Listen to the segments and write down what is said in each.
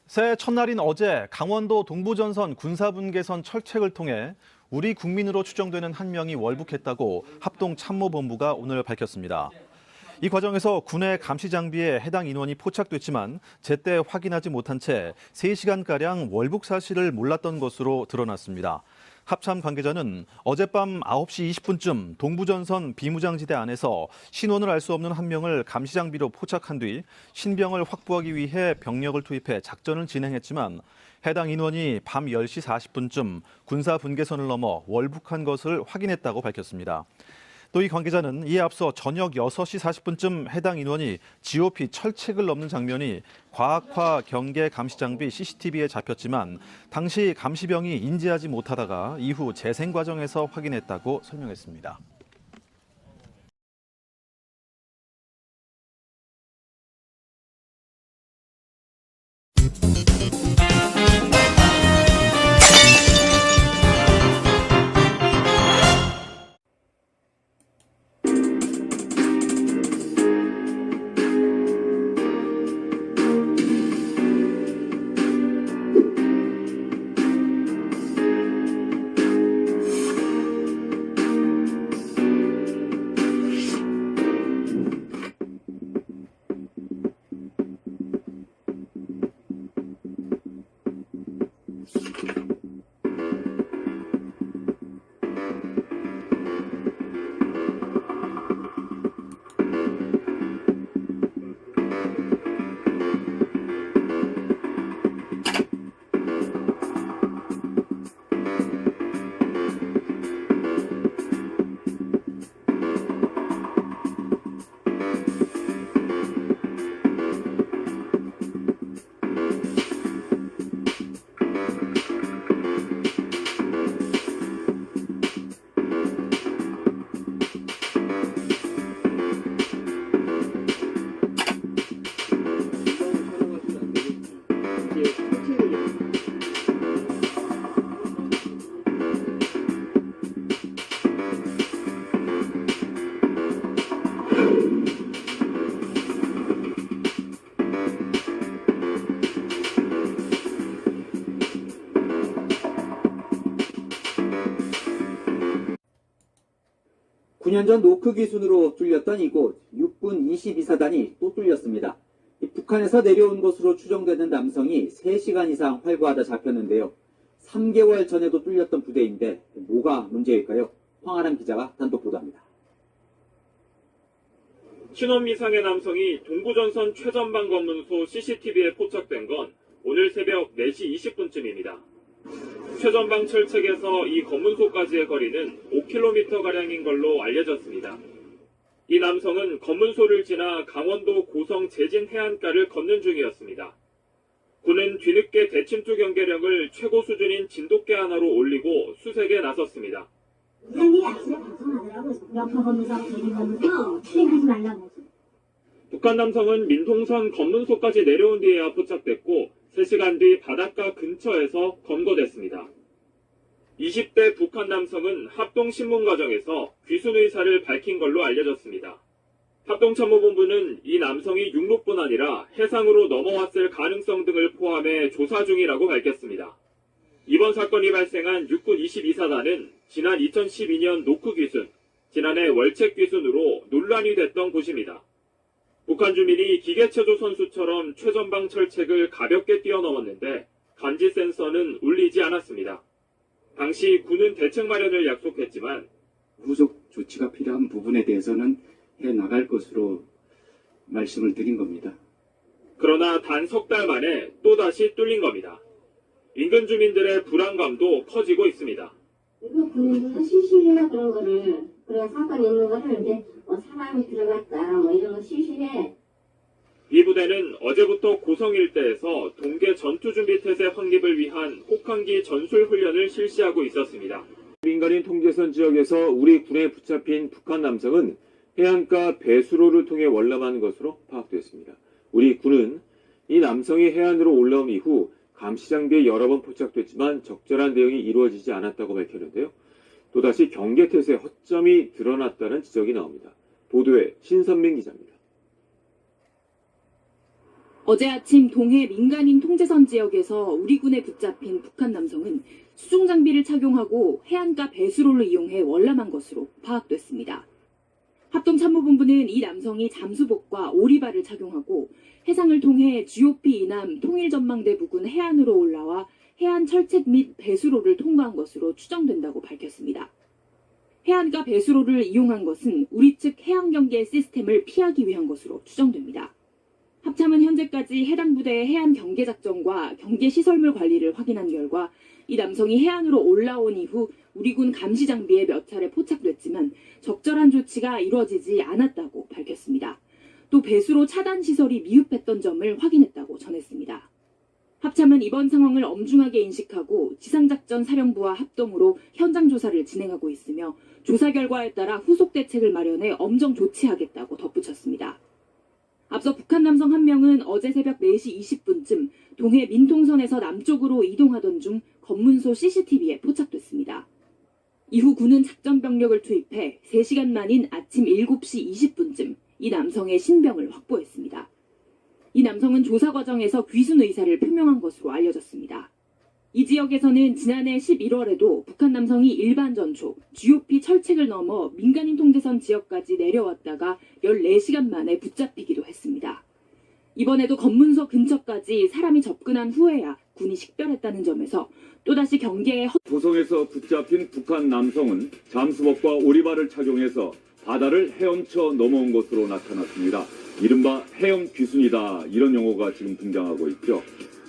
새해 첫날인 어제 강원도 동부전선 군사분계선 철책을 통해 우리 국민으로 추정되는 한 명이 월북했다고 합동참모본부가 오늘 밝혔습니다. 이 과정에서 군의 감시 장비에 해당 인원이 포착됐지만 제때 확인하지 못한 채 3시간가량 월북 사실을 몰랐던 것으로 드러났습니다. 합참 관계자는 어젯밤 9시 20분쯤 동부전선 비무장지대 안에서 신원을 알 수 없는 한 명을 감시 장비로 포착한 뒤 신병을 확보하기 위해 병력을 투입해 작전을 진행했지만 해당 인원이 밤 10시 40분쯤 군사 분계선을 넘어 월북한 것을 확인했다고 밝혔습니다. 또 이 관계자는 이에 앞서 저녁 6시 40분쯤 해당 인원이 GOP 철책을 넘는 장면이 과학화 경계 감시 장비 CCTV에 잡혔지만 당시 감시병이 인지하지 못하다가 이후 재생 과정에서 확인했다고 설명했습니다. 구 년 전 노크 기순으로 뚫렸던 이곳 육군 22사단이 또 뚫렸습니다. 북한에서 내려온 것으로 추정되는 남성이 3시간 이상 활보하다 잡혔는데요. 3개월 전에도 뚫렸던 부대인데 뭐가 문제일까요? 황아람 기자가 단독 보도합니다. 신원 미상의 남성이 동부전선 최전방 검문소 CCTV에 포착된 건 오늘 새벽 4시 20분쯤입니다. 최전방 철책에서 이 검문소까지의 거리는 5km가량인 걸로 알려졌습니다. 이 남성은 검문소를 지나 강원도 고성 제진 해안가를 걷는 중이었습니다. 군은 뒤늦게 대침투 경계력을 최고 수준인 진돗개 하나로 올리고 수색에 나섰습니다. 북한 남성은 민통선 검문소까지 내려온 뒤에야 포착됐고 3시간 뒤 바닷가 근처에서 검거됐습니다. 20대 북한 남성은 합동신문 과정에서 귀순 의사를 밝힌 걸로 알려졌습니다. 합동참모본부는 이 남성이 육로뿐 아니라 해상으로 넘어왔을 가능성 등을 포함해 조사 중이라고 밝혔습니다. 이번 사건이 발생한 육군 22사단은 지난 2012년 노크 귀순, 지난해 월책 귀순으로 논란이 됐던 곳입니다. 북한 주민이 기계체조 선수처럼 최전방 철책을 가볍게 뛰어넘었는데 감지 센서는 울리지 않았습니다. 당시 군은 대책 마련을 약속했지만 후속 조치가 필요한 부분에 대해서는 해나갈 것으로 말씀을 드린 겁니다. 그러나 단 석 달 만에 또다시 뚫린 겁니다. 인근 주민들의 불안감도 커지고 있습니다. 이거 군인들도 실시해야 그런 거를, 그래 사건 있는 거를 이제 사람이 들어갔다 이런 거 실시해. 이 부대는 어제부터 고성 일대에서 동계 전투준비태세 확립을 위한 혹한기 전술훈련을 실시하고 있었습니다. 민간인 통제선 지역에서 우리 군에 붙잡힌 북한 남성은 해안가 배수로를 통해 월남한 것으로 파악됐습니다. 우리 군은 이 남성이 해안으로 올라온 이후 감시장비에 여러 번 포착됐지만 적절한 대응이 이루어지지 않았다고 밝혔는데요. 또다시 경계태세 허점이 드러났다는 지적이 나옵니다. 보도에 신선민 기자입니다. 어제 아침 동해 민간인 통제선 지역에서 우리 군에 붙잡힌 북한 남성은 수중 장비를 착용하고 해안가 배수로를 이용해 월남한 것으로 파악됐습니다. 합동참모본부는 이 남성이 잠수복과 오리발을 착용하고 해상을 통해 GOP 이남 통일전망대 부근 해안으로 올라와 해안 철책 및 배수로를 통과한 것으로 추정된다고 밝혔습니다. 해안가 배수로를 이용한 것은 우리 측 해양경계 시스템을 피하기 위한 것으로 추정됩니다. 합참은 현재까지 해당 부대의 해안 경계 작전과 경계 시설물 관리를 확인한 결과 이 남성이 해안으로 올라온 이후 우리 군 감시 장비에 몇 차례 포착됐지만 적절한 조치가 이루어지지 않았다고 밝혔습니다. 또 배수로 차단 시설이 미흡했던 점을 확인했다고 전했습니다. 합참은 이번 상황을 엄중하게 인식하고 지상작전사령부와 합동으로 현장 조사를 진행하고 있으며 조사 결과에 따라 후속 대책을 마련해 엄정 조치하겠다고 덧붙였습니다. 앞서 북한 남성 한 명은 어제 새벽 4시 20분쯤 동해 민통선에서 남쪽으로 이동하던 중 검문소 CCTV에 포착됐습니다. 이후 군은 작전 병력을 투입해 3시간 만인 아침 7시 20분쯤 이 남성의 신병을 확보했습니다. 이 남성은 조사 과정에서 귀순 의사를 표명한 것으로 알려졌습니다. 이 지역에서는 지난해 11월에도 북한 남성이 일반 전초, GOP 철책을 넘어 민간인 통제선 지역까지 내려왔다가 14시간 만에 붙잡히기도 했습니다. 이번에도 검문소 근처까지 사람이 접근한 후에야 군이 식별했다는 점에서 또다시 경계에 도성에서 붙잡힌 북한 남성은 잠수복과 오리발을 착용해서 바다를 헤엄쳐 넘어온 것으로 나타났습니다. 이른바 헤엄 귀순이다, 이런 용어가 지금 등장하고 있죠.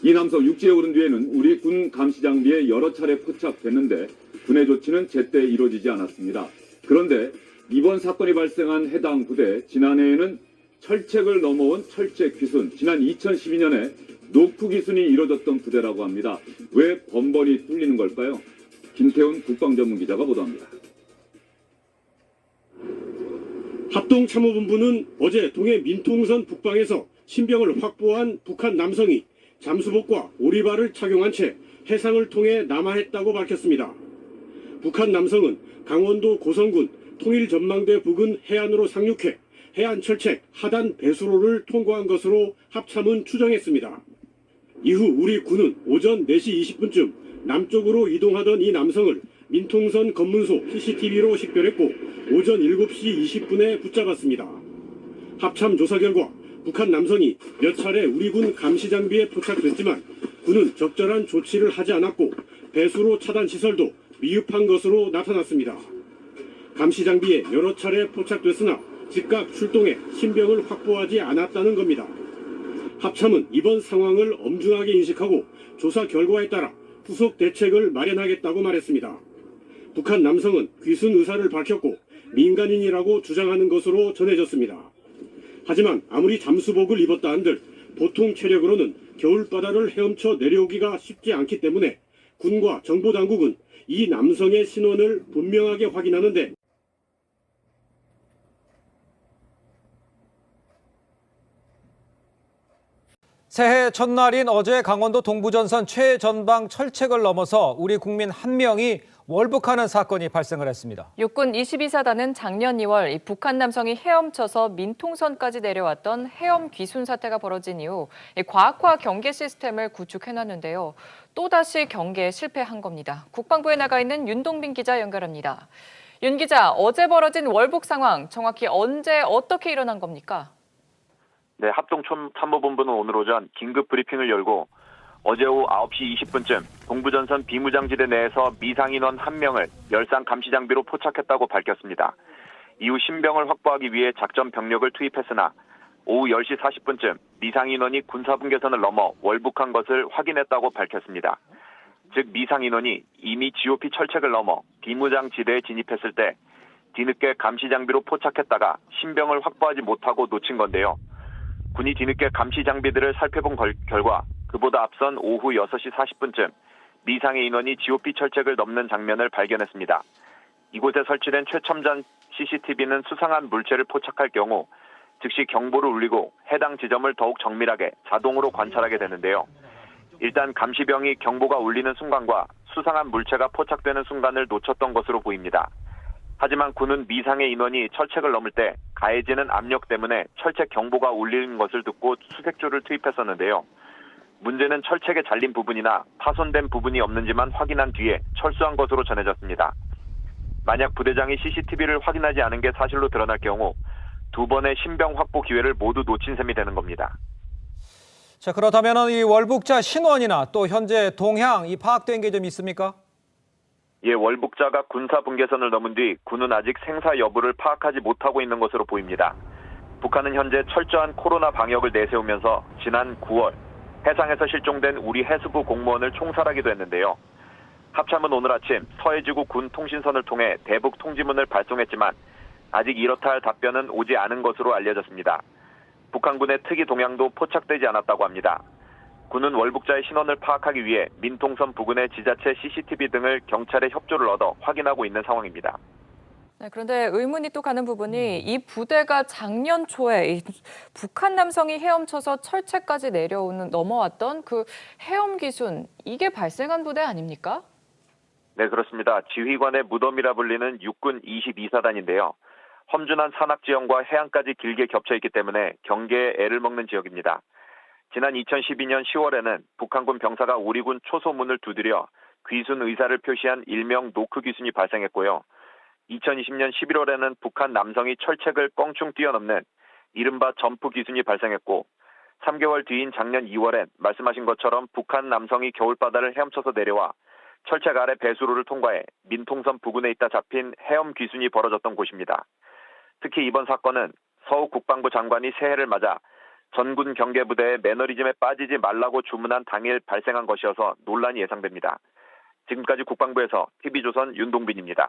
이 남성 육지에 오른 뒤에는 우리 군 감시 장비에 여러 차례 포착됐는데 군의 조치는 제때 이루어지지 않았습니다. 그런데 이번 사건이 발생한 해당 부대, 지난해에는 철책을 넘어온 철책 귀순, 지난 2012년에 노크 귀순이 이뤄졌던 부대라고 합니다. 왜 번번이 뚫리는 걸까요? 김태훈 국방전문기자가 보도합니다. 합동참모본부는 어제 동해 민통선 북방에서 신병을 확보한 북한 남성이 잠수복과 오리발을 착용한 채 해상을 통해 남하했다고 밝혔습니다. 북한 남성은 강원도 고성군 통일전망대 부근 해안으로 상륙해 해안 철책 하단 배수로를 통과한 것으로 합참은 추정했습니다. 이후 우리 군은 오전 4시 20분쯤 남쪽으로 이동하던 이 남성을 민통선 검문소 CCTV로 식별했고 오전 7시 20분에 붙잡았습니다. 합참 조사 결과 북한 남성이 몇 차례 우리 군 감시 장비에 포착됐지만 군은 적절한 조치를 하지 않았고 배수로 차단 시설도 미흡한 것으로 나타났습니다. 감시 장비에 여러 차례 포착됐으나 즉각 출동해 신병을 확보하지 않았다는 겁니다. 합참은 이번 상황을 엄중하게 인식하고 조사 결과에 따라 후속 대책을 마련하겠다고 말했습니다. 북한 남성은 귀순 의사를 밝혔고 민간인이라고 주장하는 것으로 전해졌습니다. 하지만 아무리 잠수복을 입었다 한들 보통 체력으로는 겨울바다를 헤엄쳐 내려오기가 쉽지 않기 때문에 군과 정보당국은 이 남성의 신원을 분명하게 확인하는데 새해 첫날인 어제 강원도 동부전선 최전방 철책을 넘어서 우리 국민 한 명이 월북하는 사건이 발생을 했습니다. 육군 22사단은 작년 2월 이 북한 남성이 헤엄쳐서 민통선까지 내려왔던 헤엄 귀순 사태가 벌어진 이후 과학화 경계 시스템을 구축해놨는데요. 또다시 경계에 실패한 겁니다. 국방부에 나가 있는 윤동빈 기자 연결합니다. 윤 기자, 어제 벌어진 월북 상황 정확히 언제 어떻게 일어난 겁니까? 네, 합동참모본부는 오늘 오전 긴급 브리핑을 열고 어제 오후 9시 20분쯤 동부전선 비무장지대 내에서 미상인원 1명을 열상 감시장비로 포착했다고 밝혔습니다. 이후 신병을 확보하기 위해 작전 병력을 투입했으나 오후 10시 40분쯤 미상인원이 군사분계선을 넘어 월북한 것을 확인했다고 밝혔습니다. 즉 미상인원이 이미 GOP 철책을 넘어 비무장지대에 진입했을 때 뒤늦게 감시장비로 포착했다가 신병을 확보하지 못하고 놓친 건데요. 군이 뒤늦게 감시 장비들을 살펴본 결과 그보다 앞선 오후 6시 40분쯤 미상의 인원이 GOP 철책을 넘는 장면을 발견했습니다. 이곳에 설치된 최첨단 CCTV는 수상한 물체를 포착할 경우 즉시 경보를 울리고 해당 지점을 더욱 정밀하게 자동으로 관찰하게 되는데요. 일단 감시병이 경보가 울리는 순간과 수상한 물체가 포착되는 순간을 놓쳤던 것으로 보입니다. 하지만 군은 미상의 인원이 철책을 넘을 때 가해지는 압력 때문에 철책 경보가 울리는 것을 듣고 수색조를 투입했었는데요. 문제는 철책에 잘린 부분이나 파손된 부분이 없는지만 확인한 뒤에 철수한 것으로 전해졌습니다. 만약 부대장이 CCTV를 확인하지 않은 게 사실로 드러날 경우 두 번의 신병 확보 기회를 모두 놓친 셈이 되는 겁니다. 자, 그렇다면 이 월북자 신원이나 또 현재 동향 이 파악된 게 좀 있습니까? 예, 월북자가 군사 분계선을 넘은 뒤 군은 아직 생사 여부를 파악하지 못하고 있는 것으로 보입니다. 북한은 현재 철저한 코로나 방역을 내세우면서 지난 9월 해상에서 실종된 우리 해수부 공무원을 총살하기도 했는데요. 합참은 오늘 아침 서해지구 군 통신선을 통해 대북 통지문을 발송했지만 아직 이렇다 할 답변은 오지 않은 것으로 알려졌습니다. 북한군의 특이 동향도 포착되지 않았다고 합니다. 군은 월북자의 신원을 파악하기 위해 민통선 부근의 지자체 CCTV 등을 경찰의 협조를 얻어 확인하고 있는 상황입니다. 네, 그런데 의문이 또 가는 부분이 이 부대가 작년 초에 이 북한 남성이 헤엄쳐서 철책까지 넘어왔던 그 헤엄 기순, 이게 발생한 부대 아닙니까? 네, 그렇습니다. 지휘관의 무덤이라 불리는 육군 22사단인데요. 험준한 산악 지형과 해안까지 길게 겹쳐 있기 때문에 경계에 애를 먹는 지역입니다. 지난 2012년 10월에는 북한군 병사가 우리 군 초소문을 두드려 귀순 의사를 표시한 일명 노크 귀순이 발생했고요. 2020년 11월에는 북한 남성이 철책을 껑충 뛰어넘는 이른바 점프 귀순이 발생했고 3개월 뒤인 작년 2월엔 말씀하신 것처럼 북한 남성이 겨울바다를 헤엄쳐서 내려와 철책 아래 배수로를 통과해 민통선 부근에 있다 잡힌 헤엄 귀순이 벌어졌던 곳입니다. 특히 이번 사건은 서욱 국방부 장관이 새해를 맞아 전군 경계부대의 매너리즘에 빠지지 말라고 주문한 당일 발생한 것이어서 논란이 예상됩니다. 지금까지 국방부에서 TV조선 윤동빈입니다.